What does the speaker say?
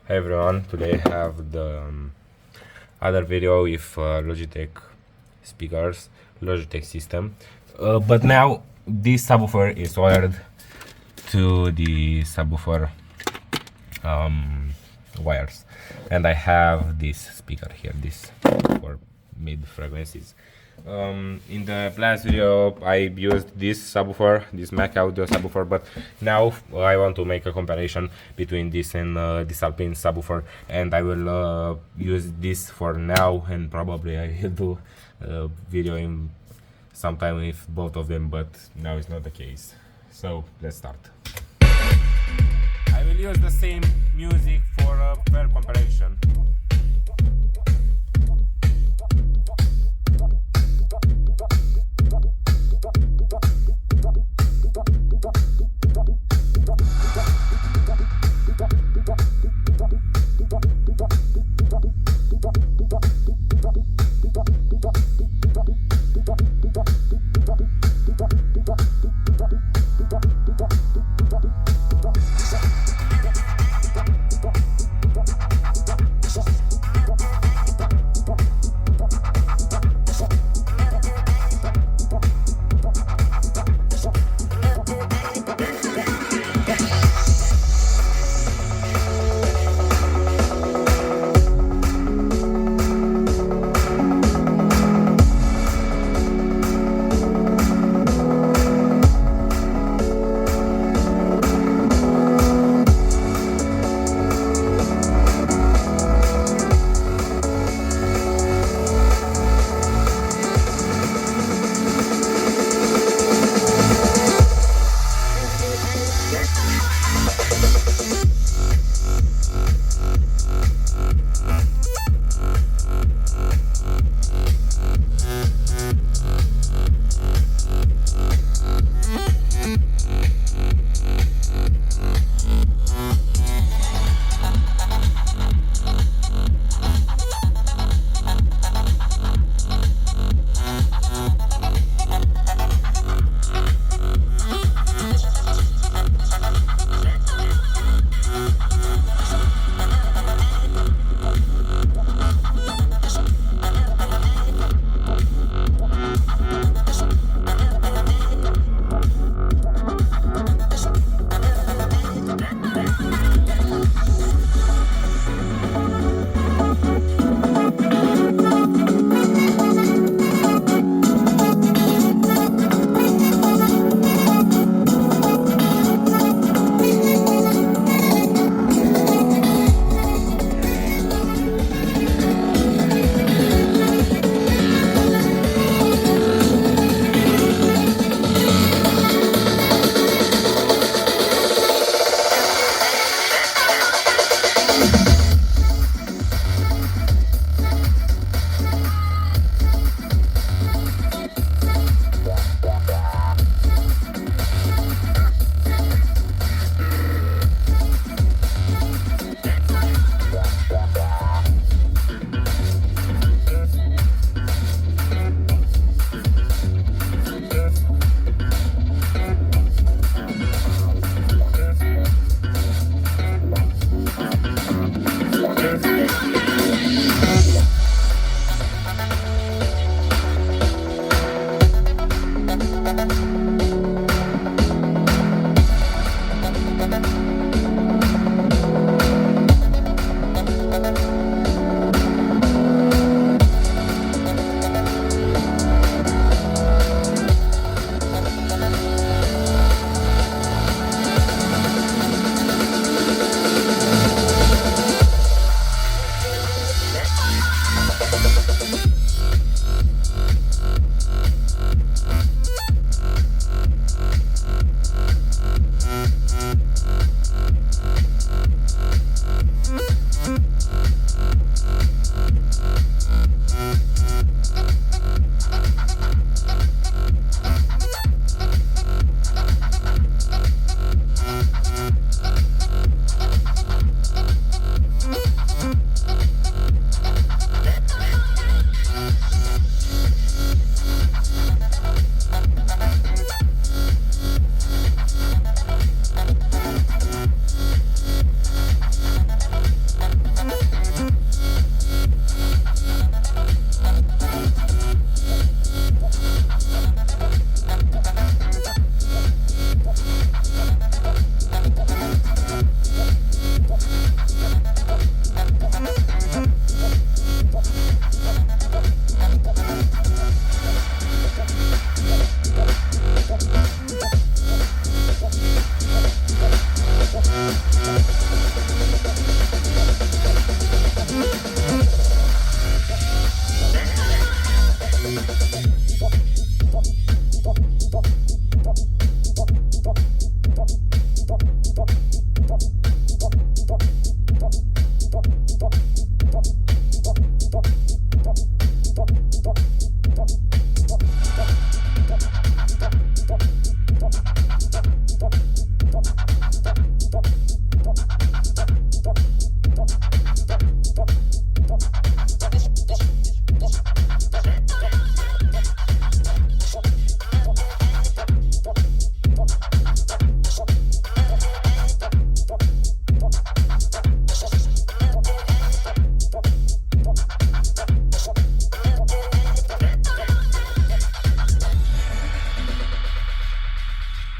Hey everyone, today I have the other video with Logitech speakers, Logitech system. But now this subwoofer is wired to the subwoofer wires, and I have this speaker here, this for mid frequencies. In the last video I used this subwoofer, this Mac Audio subwoofer, but now I want to make a comparison between this and this Alpine subwoofer, and I will use this for now, and probably I will do a video in sometime with both of them, but now it's not the case. So let's start. I will use the same music